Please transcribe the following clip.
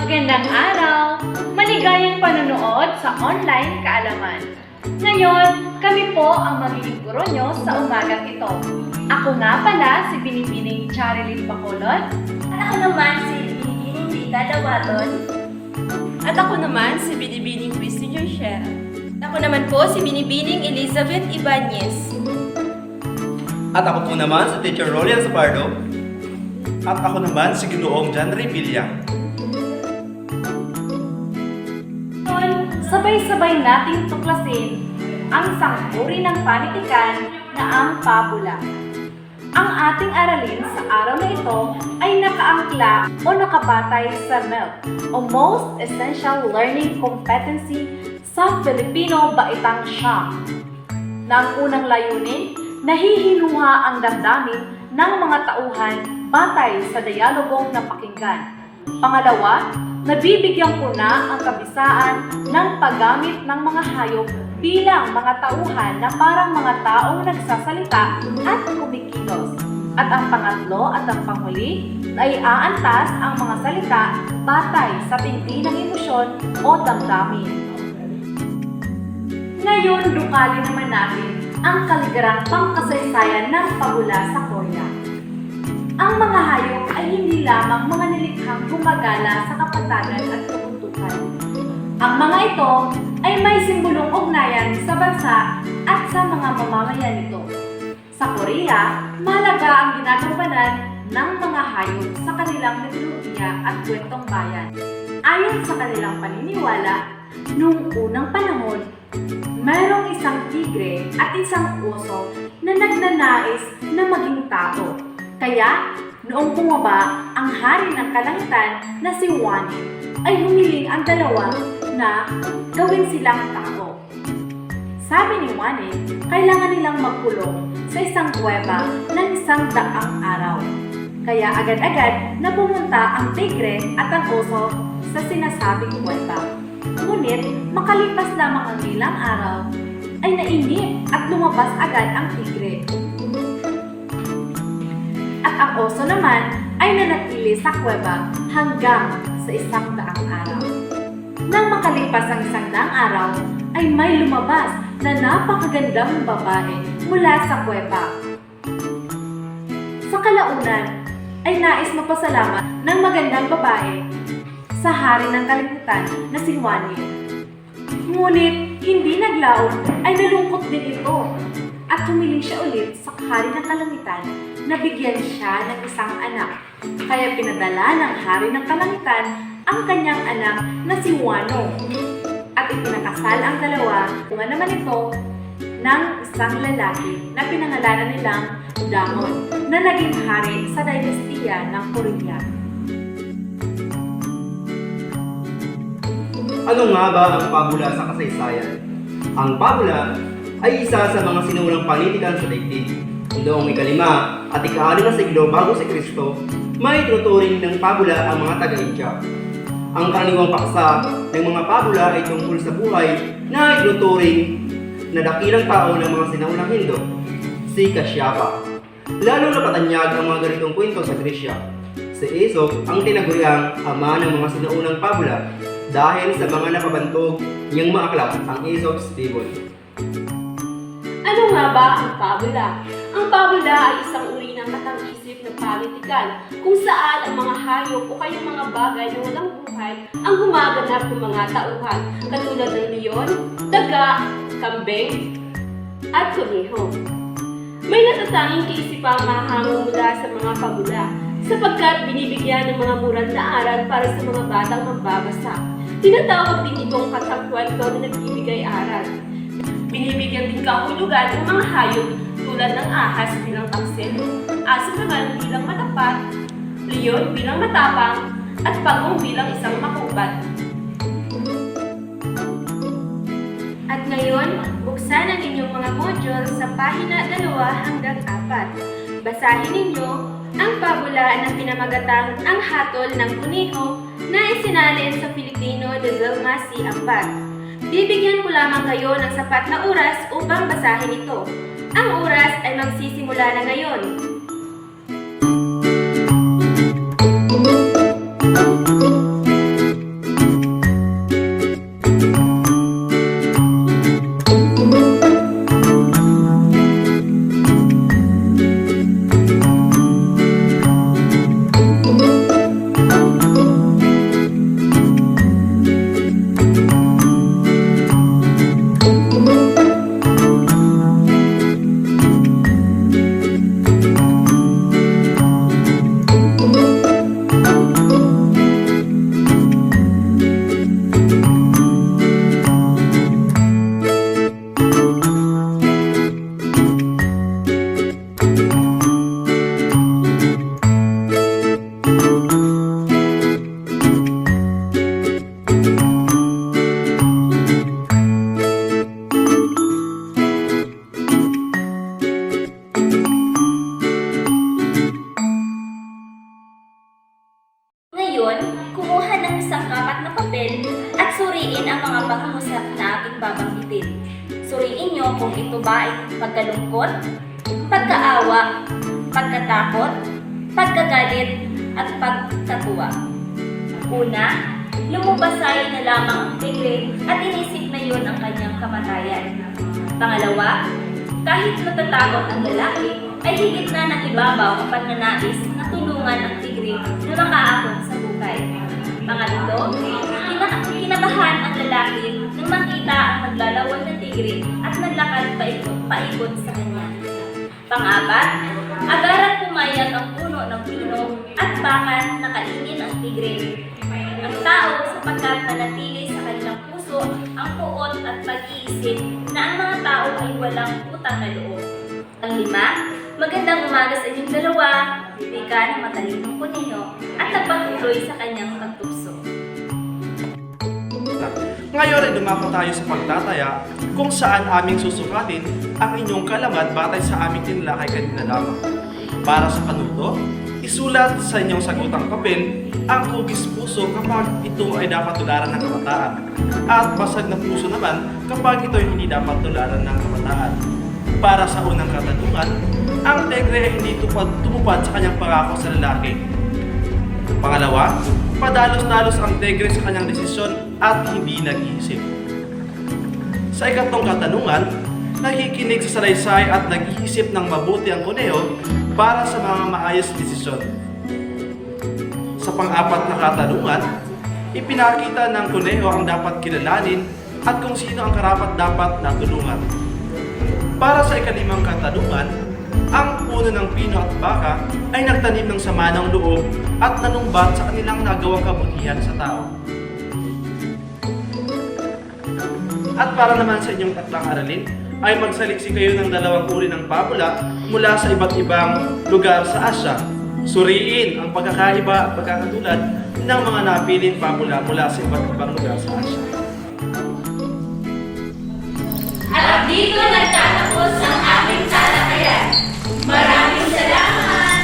Magandang araw! Maligayang panonood sa online kaalaman. Ngayon, kami po ang magiging guro nyo sa umagang ito. Ako nga pala si Binibining Charilyn Bacolod. At ako naman si Binibining Rita Dawaton. At ako naman si Binibining Christy Joshua. Ako naman po si Binibining Elizabeth Ibanez. At ako po naman si Teacher Rolian Sapardo. At ako naman si Ginoong John Revilla. Sabay-sabay nating tuklasin ang isang uri ng panitikan na ang pabula. Ang ating aralin sa araw na ito ay nakaangkla o nakabatay sa MELC o Most Essential Learning Competency sa Filipino Baitang Siyam. Na ang unang layunin, nahihinuha ang damdamin ng mga tauhan batay sa dialogong napakinggan. Pangalawa, nabibigyan ko na ang kabisaan ng paggamit ng mga hayop bilang mga tauhan na parang mga taong nagsasalita at kumikilos. At ang pangatlo at ang panghuli ay aantas ang mga salita batay sa tindi ng emosyon o damdamin. Ngayon, dukali naman natin ang kaligarang pangkasaysayan ng pabula sa Korea. Ang mga hayop ay hindi lamang mga nilikhang gumagala sa kapatagan at kabuntukan. Ang mga ito ay may simbolong ugnayan sa bansa at sa mga mamamayan nito. Sa Korea, mahalaga ang ginagampanan ng mga hayop sa kanilang mitolohiya at kwentong bayan. Ayon sa kanilang paniniwala, noong unang panahon, mayroong isang tigre at isang oso na nagnanais na maging tao. Kaya, noong bumaba ang hari ng kalangitan na si Wani, ay humiling ang dalawa na gawin silang tao. Sabi ni Wani, kailangan nilang magkulong sa isang kuweba ng 100 araw. Kaya agad-agad na pumunta ang tigre at ang oso sa sinasabing kuweba. Ngunit makalipas lamang ang ilang araw, ay nainip at lumabas agad ang tigre. At ang oso naman ay nanatili sa kuweba hanggang sa 100 araw. Nang makalipas ang 100 araw, ay may lumabas na napakagandang babae mula sa kuweba. Sa kalaunan, ay nais magpasalamat ng magandang babae sa hari ng kalimutan na si Wani. Ngunit hindi naglaon ay nalungkot din ito at humiling siya ulit sa hari ng kalangitan na bigyan siya ng isang anak. Kaya pinadala ng hari ng kalangitan ang kanyang anak na si Wano. At ipinakasal ang dalawa, tunga naman ito, ng isang lalaki na pinangalanan nilang Damon na naging hari sa dinastiya ng Korea. Ano nga ba ang pabula sa kasaysayan? Ang pabula ay isa sa mga sinulang panitikan sa daigdig. Noong ika-5 at ika-6 na siglo bago si Kristo, may tinuturing ng pabula ang mga taga-India. Ang karaniwang paksa ng mga pabula ay tungkol sa buhay na tinuturing na dakilang tao ng mga sinaunang Hindo, si Kasyapa. Lalo na patanyag ang mga ganitong kwento sa Gresya. Si Aesop ang tinaguriang ama ng mga sinaunang pabula dahil sa mga napabantog niyang mga aklat ang Aesop's Fable. Ano nga ba ang pabula? Ang pabula ay isang uri ng matang-isip na panitikan kung saan ang mga hayop o kayong mga bagay na walang buhay ang gumaganap ng mga tauhan katulad ng leon, daga, kambing, at kumiho. May natatanging kaisipang mahango mula sa mga pabula sapagkat binibigyan ng mga mural na aral para sa mga batang magbabasa. Tinatawag din itong katang-kwento na nagbibigay aral. Binibigyan din kahulugan ng mga hayop tulad ng ahas bilang taksil, aso naman bilang matapat, leon bilang matapang, at pagong bilang isang makubat. At ngayon, buksan ang inyong mga module sa pahina 2 hanggang 4. Basahin ninyo ang pabula na pinamagatang Ang Hatol ng Kuniho na isinalin sa Filipino de Vilma C. Ambat. Bibigyan ko lamang kayo ng sapat na oras upang basahin ito. Ang oras ay magsisimula na ngayon. Ngayon, kumuha ng isang kapat na papel at suriin ang mga pangungusap na aking babanggitin. Suriin niyo kung ito ba ay pagkalungkot, pagkaawa, pagkatakot, pagkagalit, at pagkatuwa. Una, lumubasay na lamang ang tigre at inisip na yun ang kanyang kamatayan. Pangalawa, kahit natatakot ang lalaki, ay higit na nakibabaw ang pagnanais na tulungan ang tigre na makaahon sa buhay. Pangatlo, kinabahan ang lalaki nang makita ang naglalaway na tigre at naglakad paikot sa kanya. Pang-apat, agaran pumayag ang puno ng pino at bakan na kainin ang tigre. Ang tao sapagkat nanatili sa kanilang puso ang puot at pag-iisip na ang mga tao ay walang utang na loob. Ang lima, magandang umaga sa inyong dalawa, wika ng matalinong kuneho at nagpatuloy sa kanyang pagtukso. Ngayon ay dumako tayo sa pagtataya kung saan aming susukatin ang inyong kalaman batay sa aming tinalakay kanina lamang. Para sa kanuto, isulat sa inyong sagutang papel ang kugis puso kapag ito ay dapat tularan ng kabataan at basag na puso naman kapag ito ay hindi dapat tularan ng kabataan. Para sa unang katanungan, ang tigre ay hindi tumupad sa kanyang pangako sa lalaki. Pangalawa, padalos-dalos ang tigre sa kanyang desisyon at hindi nag-iisip. Sa ikatlong katanungan, nakikinig sa salaysay at nag-iisip ng mabuti ang kuneho para sa mga maayos desisyon. Sa pang-apat na katanungan, ipinakita ng kuneho ang dapat kilalanin at kung sino ang karapat dapat natulungan. Para sa ikalimang katanungan, ang puno ng pino at baka ay nagtanim ng sama ng loob at nanumbat sa kanilang nagawang kabutihan sa tao. At para naman sa inyong tatlang aralin, ay magsaliksi kayo ng dalawang uri ng pabula mula sa iba't ibang lugar sa Asya. Suriin ang pagkakaiba at pagkakatulad ng mga napiling pabula mula sa iba't ibang lugar sa Asya. At dito nagtatapos ang aming talakayan. Maraming salamat!